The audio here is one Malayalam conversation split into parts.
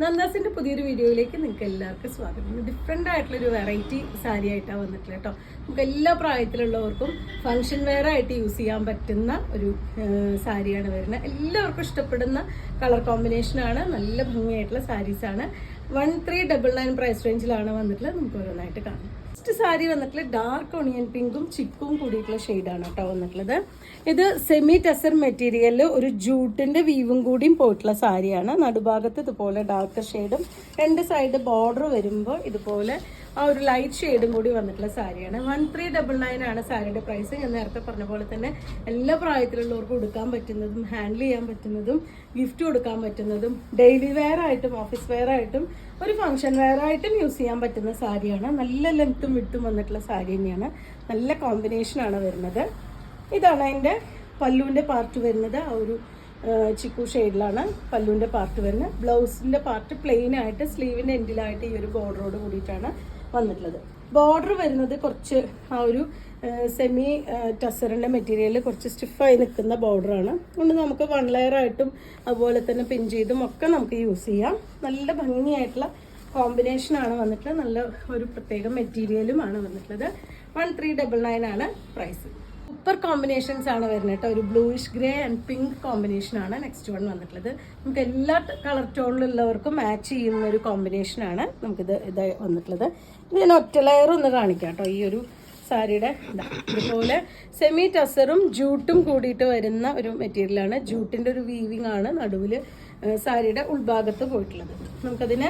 നന്ദാസിന്റെ പുതിയൊരു വീഡിയോയിലേക്ക് നിങ്ങൾക്ക് എല്ലാവർക്കും സ്വാഗതം. ഡിഫറെൻ്റ് ആയിട്ടുള്ളൊരു വെറൈറ്റി സാരി ആയിട്ടാണ് വന്നിട്ടുള്ളത് കേട്ടോ. നമുക്ക് എല്ലാ പ്രായത്തിലുള്ളവർക്കും ഫംഗ്ഷൻ വെയർ ആയിട്ട് യൂസ് ചെയ്യാൻ പറ്റുന്ന ഒരു സാരിയാണ് വരുന്നത്. എല്ലാവർക്കും ഇഷ്ടപ്പെടുന്ന കളർ കോമ്പിനേഷനാണ്. നല്ല ഭംഗിയായിട്ടുള്ള സാരീസാണ്. 1399 പ്രൈസ് റേഞ്ചിലാണ് വന്നിട്ടുള്ളത്. നമുക്ക് ഓരോന്നായിട്ട് കാണാം. ഫസ്റ്റ് സാരി വന്നിട്ടുള്ളത് ഡാർക്ക് ഓണിയൻ പിങ്കും ചിക്കും കൂടിയിട്ടുള്ള ഷെയ്ഡാണ് കേട്ടോ വന്നിട്ടുള്ളത്. ഇത് സെമി ടെസർ മെറ്റീരിയലിൽ ഒരു ജൂട്ടിന്റെ വീവും കൂടിയും പോയിട്ടുള്ള സാരിയാണ്. നടുഭാഗത്ത് ഇതുപോലെ ഡാർക്ക് ഷെയ്ഡും രണ്ട് സൈഡ് ബോർഡർ വരുമ്പോൾ ഇതുപോലെ ആ ഒരു ലൈറ്റ് ഷെയ്ഡും കൂടി വന്നിട്ടുള്ള സാരിയാണ്. 1399 ആണ് സാരിയുടെ പ്രൈസ്. ഞാൻ നേരത്തെ പറഞ്ഞ പോലെ തന്നെ എല്ലാ പ്രായത്തിലുള്ളവർക്കും ഉടുക്കാൻ പറ്റുന്നതും ഹാൻഡിൽ ചെയ്യാൻ പറ്റുന്നതും ഗിഫ്റ്റ് കൊടുക്കാൻ പറ്റുന്നതും ഡെയിലി വെയർ ആയിട്ടും ഓഫീസ് വെയർ ആയിട്ടും ഒരു ഫംഗ്ഷൻ വെയർ ആയിട്ടും യൂസ് ചെയ്യാൻ പറ്റുന്ന സാരിയാണ്. നല്ല ലെങ്ത്തും വിട്ടും വന്നിട്ടുള്ള സാരി തന്നെയാണ്. നല്ല കോമ്പിനേഷനാണ് വരുന്നത്. ഇതാണ് അതിൻ്റെ പല്ലുവിൻ്റെ പാർട്ട് വരുന്നത്. ആ ഒരു ചിക്കു ഷെയ്ഡിലാണ് പല്ലുവിൻ്റെ പാർട്ട് വരുന്നത്. ബ്ലൗസിൻ്റെ പാർട്ട് പ്ലെയിൻ ആയിട്ട് സ്ലീവിൻ്റെ എൻഡിലായിട്ട് ഈ ഒരു ബോർഡറോട് കൂടിയിട്ടാണ് വന്നിട്ടുള്ളത്. ബോർഡർ വരുന്നത് കുറച്ച് ആ ഒരു സെമി ടസറിൻ്റെ മെറ്റീരിയലിൽ കുറച്ച് സ്റ്റിഫായി നിൽക്കുന്ന ബോർഡറാണ്. അതുകൊണ്ട് നമുക്ക് വൺ ലെയർ ആയിട്ടും അതുപോലെ തന്നെ പിൻ ചെയ്തും ഒക്കെ നമുക്ക് യൂസ് ചെയ്യാം. നല്ല ഭംഗിയായിട്ടുള്ള കോമ്പിനേഷനാണ് വന്നിട്ടുള്ളത്. നല്ല ഒരു പ്രത്യേക മെറ്റീരിയലുമാണ് വന്നിട്ടുള്ളത്. 1399 ആണ് പ്രൈസ്. സൂപ്പർ കോമ്പിനേഷൻസ് ആണ് വരുന്നത് കേട്ടോ. ഒരു ബ്ലൂയിഷ് ഗ്രേ ആൻഡ് പിങ്ക് കോമ്പിനേഷനാണ് നെക്സ്റ്റ് വൺ വന്നിട്ടുള്ളത്. നമുക്ക് എല്ലാ കളർ ടോണിലുള്ളവർക്കും മാച്ച് ചെയ്യുന്ന ഒരു കോമ്പിനേഷനാണ് നമുക്കിത് വന്നിട്ടുള്ളത്. ഇത് ഞാൻ ഒറ്റ ലെയർ ഒന്ന് കാണിക്കാം കേട്ടോ. ഈ ഒരു സാരിയുടെ ഇതുപോലെ സെമി ടസറും ജൂട്ടും കൂടിയിട്ട് വരുന്ന ഒരു മെറ്റീരിയലാണ്. ജൂട്ടിൻ്റെ ഒരു വീവിങ് ആണ് നടുവിൽ സാരിയുടെ ഉൾഭാഗത്ത് പോയിട്ടുള്ളത്. നമുക്കതിന്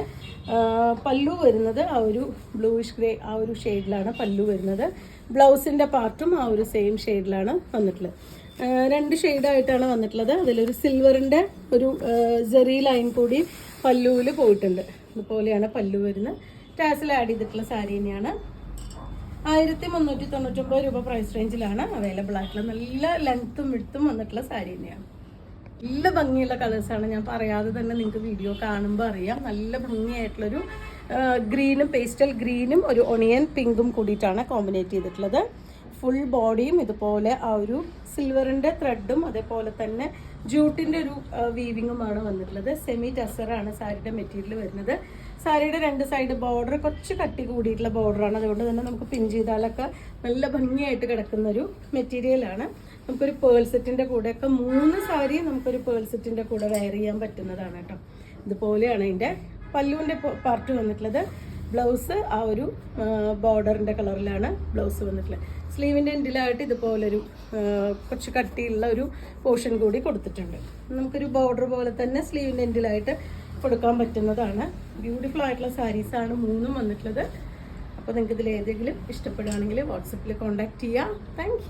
പല്ലു വരുന്നത് ആ ഒരു ബ്ലൂയിഷ് ഗ്രേ ആ ഒരു ഷെയ്ഡിലാണ് പല്ലു വരുന്നത്. ബ്ലൗസിൻ്റെ പാർട്ടും ആ ഒരു സെയിം ഷെയ്ഡിലാണ് വന്നിട്ടുള്ളത്. രണ്ട് ഷെയ്ഡായിട്ടാണ് വന്നിട്ടുള്ളത്. അതിലൊരു സിൽവറിൻ്റെ ഒരു ജെറി ലൈൻ കൂടി പല്ലുവിൽ പോയിട്ടുണ്ട്. ഇതുപോലെയാണ് പല്ലു വരുന്നത്. ടാസിൽ ആഡ് ചെയ്തിട്ടുള്ള സാരി തന്നെയാണ്. 1399 രൂപ പ്രൈസ് റേഞ്ചിലാണ് അവൈലബിൾ ആയിട്ടുള്ള നല്ല ലെങ്ത്തും വിഡ്ത്തും വന്നിട്ടുള്ള സാരി തന്നെയാണ്. നല്ല ഭംഗിയുള്ള കളേഴ്സാണ്. ഞാൻ പറയാതെ തന്നെ നിങ്ങൾക്ക് വീഡിയോ കാണുമ്പോൾ അറിയാം. നല്ല ഭംഗിയായിട്ടുള്ളൊരു ഗ്രീനും പേസ്റ്റൽ ഗ്രീനും ഒരു ഒണിയൻ പിങ്കും കൂടിയിട്ടാണ് കോമ്പിനേറ്റ് ചെയ്തിട്ടുള്ളത്. ഫുൾ ബോഡിയും ഇതുപോലെ ആ ഒരു സിൽവറിൻ്റെ ത്രെഡും അതേപോലെ തന്നെ ജൂട്ടിൻ്റെ ഒരു വീവിങ്ങുമാണ് വന്നിട്ടുള്ളത്. സെമി ടസറാണ് സാരിയുടെ മെറ്റീരിയൽ വരുന്നത്. സാരിയുടെ രണ്ട് സൈഡ് ബോർഡർ കുറച്ച് കട്ടി കൂടിയിട്ടുള്ള ബോർഡറാണ്. അതുകൊണ്ട് തന്നെ നമുക്ക് പിൻ ചെയ്താലൊക്കെ നല്ല ഭംഗിയായിട്ട് കിടക്കുന്ന ഒരു മെറ്റീരിയലാണ്. നമുക്കൊരു പേൾ സെറ്റിൻ്റെ കൂടെയൊക്കെ 3 സാരി നമുക്കൊരു പേൾ സെറ്റിൻ്റെ കൂടെ വെയർ ചെയ്യാൻ പറ്റുന്നതാണ് കേട്ടോ. ഇതുപോലെയാണ് അതിൻ്റെ പല്ലുവിൻ്റെ പാർട്ട് വന്നിട്ടുള്ളത്. ബ്ലൗസ് ആ ഒരു ബോർഡറിൻ്റെ കളറിലാണ് ബ്ലൗസ് വന്നിട്ടുള്ളത്. സ്ലീവിൻ്റെ എൻഡിലായിട്ട് ഇതുപോലൊരു കുറച്ച് കട്ടിയുള്ള ഒരു പോർഷൻ കൂടി കൊടുത്തിട്ടുണ്ട്. നമുക്കൊരു ബോർഡർ പോലെ തന്നെ സ്ലീവിൻ്റെ എൻഡിലായിട്ട് കൊടുക്കാൻ പറ്റുന്നതാണ്. ബ്യൂട്ടിഫുൾ ആയിട്ടുള്ള സാരീസാണ് 3ഉം വന്നിട്ടുള്ളത്. അപ്പോൾ നിങ്ങൾക്ക് ഇതിൽ ഏതെങ്കിലും ഇഷ്ടപ്പെടുകയാണെങ്കിൽ വാട്സപ്പിൽ കോൺടാക്ട് ചെയ്യാം. താങ്ക്